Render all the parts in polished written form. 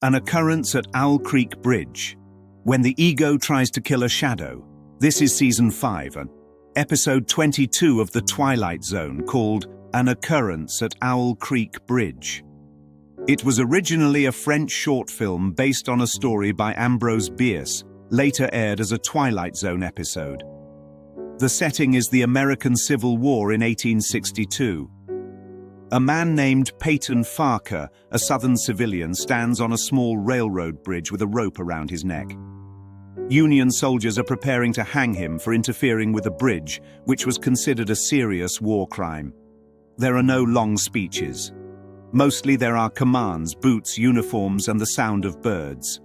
An occurrence at Owl Creek Bridge. When the ego tries to kill a shadow. This is Season 5, Episode 22 of the Twilight Zone, called An Occurrence at Owl Creek Bridge. It was originally a French short film based on a story by Ambrose Bierce, later aired as a Twilight Zone episode. The setting is the American Civil War in 1862. A man named Peyton Farquhar, a Southern civilian, stands on a small railroad bridge with a rope around his neck. Union soldiers are preparing to hang him for interfering with a bridge, which was considered a serious war crime. There are no long speeches. Mostly there are commands, boots, uniforms, and the sound of birds.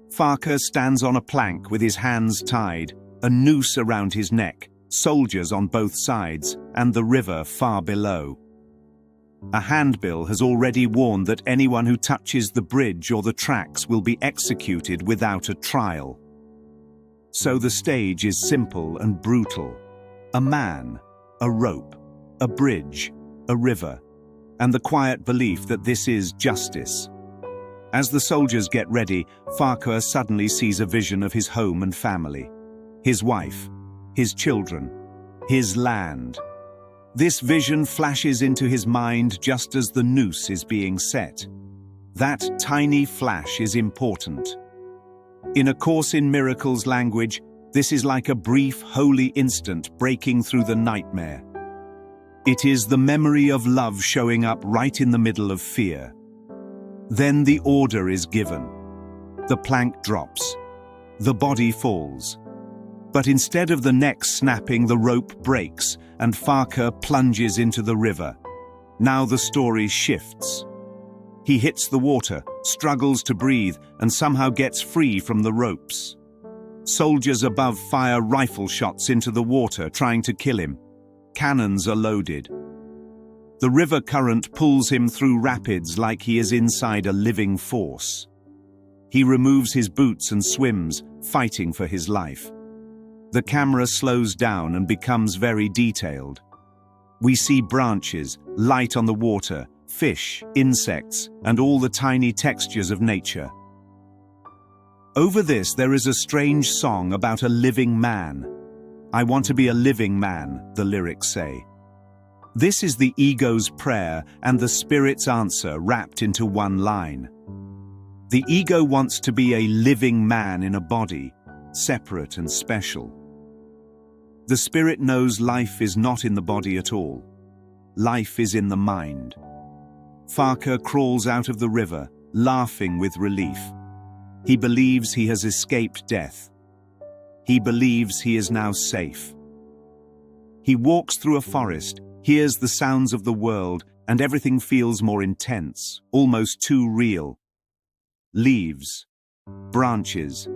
Farquhar stands on a plank with his hands tied, a noose around his neck, soldiers on both sides, and the river far below. A handbill has already warned that anyone who touches the bridge or the tracks will be executed without a trial. So the stage is simple and brutal. A man, a rope, a bridge, a river, and the quiet belief that this is justice. As the soldiers get ready, Farquhar suddenly sees a vision of his home and family, his wife, his children, his land. This vision flashes into his mind just as the noose is being set. That tiny flash is important. In A Course in Miracles language, this is like a brief, holy instant breaking through the nightmare. It is the memory of love showing up right in the middle of fear. Then the order is given. The plank drops. The body falls. But instead of the neck snapping, the rope breaks, and Farquhar plunges into the river. Now the story shifts. He hits the water, struggles to breathe, and somehow gets free from the ropes. Soldiers above fire rifle shots into the water, trying to kill him. Cannons are loaded. The river current pulls him through rapids like he is inside a living force. He removes his boots and swims, fighting for his life. The camera slows down and becomes very detailed. We see branches, light on the water, fish, insects, and all the tiny textures of nature. Over this there is a strange song about a living man. I want to be a living man, the lyrics say. This is the ego's prayer and the spirit's answer wrapped into one line. The ego wants to be a living man in a body, separate and special. The spirit knows life is not in the body at all. Life is in the mind. Farquhar crawls out of the river, laughing with relief. He believes he has escaped death. He believes he is now safe. He walks through a forest, hears the sounds of the world, and everything feels more intense, almost too real. Leaves, branches,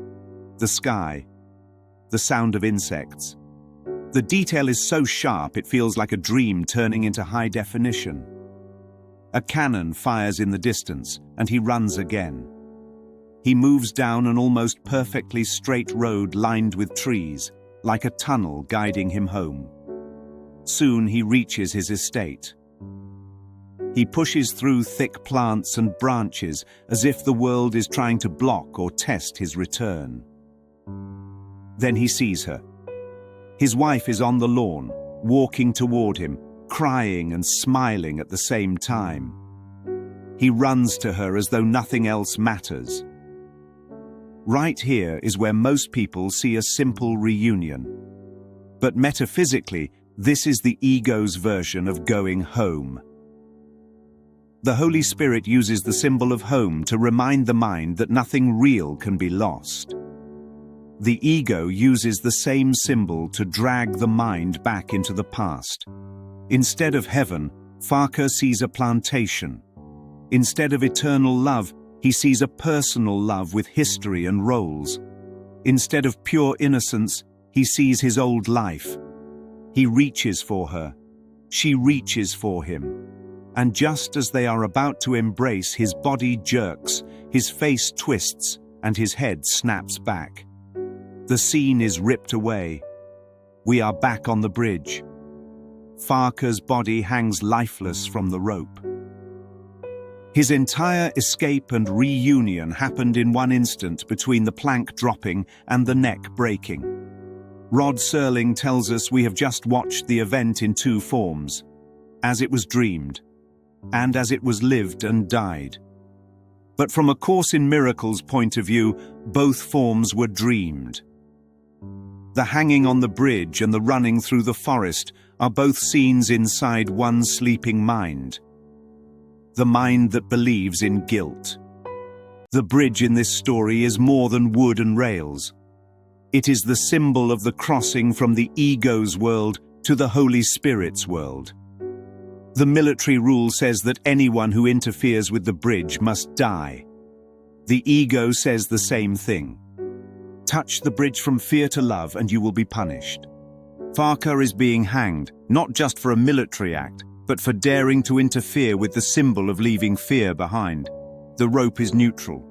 the sky, the sound of insects. The detail is so sharp it feels like a dream turning into high definition. A cannon fires in the distance, and he runs again. He moves down an almost perfectly straight road lined with trees, like a tunnel guiding him home. Soon he reaches his estate. He pushes through thick plants and branches as if the world is trying to block or test his return. Then he sees her. His wife is on the lawn, walking toward him, crying and smiling at the same time. He runs to her as though nothing else matters. Right here is where most people see a simple reunion. But metaphysically, this is the ego's version of going home. The Holy Spirit uses the symbol of home to remind the mind that nothing real can be lost. The ego uses the same symbol to drag the mind back into the past. Instead of heaven, Farquhar sees a plantation. Instead of eternal love, he sees a personal love with history and roles. Instead of pure innocence, he sees his old life. He reaches for her. She reaches for him. And just as they are about to embrace, his body jerks, his face twists, and his head snaps back. The scene is ripped away. We are back on the bridge. Farquhar's body hangs lifeless from the rope. His entire escape and reunion happened in one instant between the plank dropping and the neck breaking. Rod Serling tells us we have just watched the event in two forms, as it was dreamed, and as it was lived and died. But from A Course in Miracles' point of view, both forms were dreamed. The hanging on the bridge and the running through the forest are both scenes inside one sleeping mind. The mind that believes in guilt. The bridge in this story is more than wood and rails. It is the symbol of the crossing from the ego's world to the Holy Spirit's world. The military rule says that anyone who interferes with the bridge must die. The ego says the same thing. Touch the bridge from fear to love and you will be punished. Farquhar is being hanged, not just for a military act, but for daring to interfere with the symbol of leaving fear behind. The rope is neutral.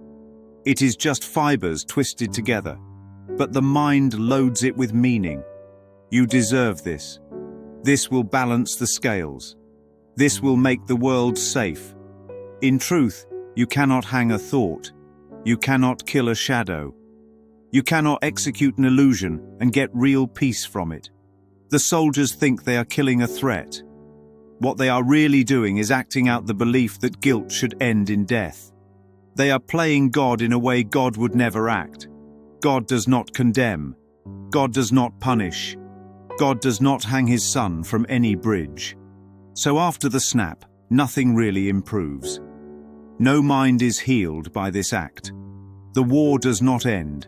It is just fibers twisted together, but the mind loads it with meaning. You deserve this. This will balance the scales. This will make the world safe. In truth, you cannot hang a thought. You cannot kill a shadow. You cannot execute an illusion and get real peace from it. The soldiers think they are killing a threat. What they are really doing is acting out the belief that guilt should end in death. They are playing God in a way God would never act. God does not condemn. God does not punish. God does not hang his son from any bridge. So after the snap, nothing really improves. No mind is healed by this act. The war does not end.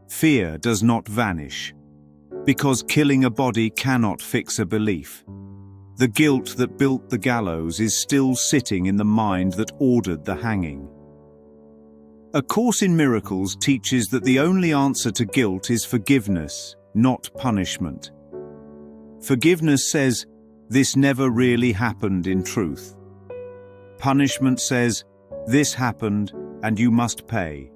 Fear does not vanish. Because killing a body cannot fix a belief. The guilt that built the gallows is still sitting in the mind that ordered the hanging. A Course in Miracles teaches that the only answer to guilt is forgiveness, not punishment. Forgiveness says, this never really happened in truth. Punishment says, this happened and you must pay.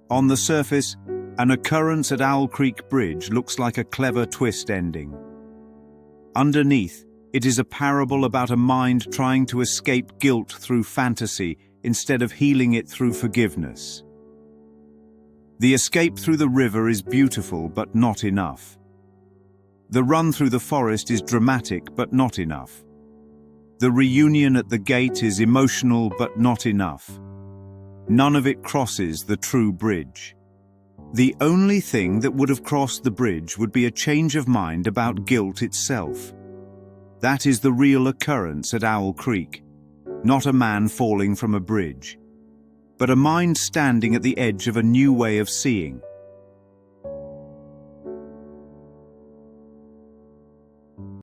On the surface, an occurrence at Owl Creek Bridge looks like a clever twist ending. Underneath, it is a parable about a mind trying to escape guilt through fantasy instead of healing it through forgiveness. The escape through the river is beautiful but not enough. The run through the forest is dramatic but not enough. The reunion at the gate is emotional but not enough. None of it crosses the true bridge. The only thing that would have crossed the bridge would be a change of mind about guilt itself. That is the real occurrence at Owl Creek, not a man falling from a bridge, but a mind standing at the edge of a new way of seeing.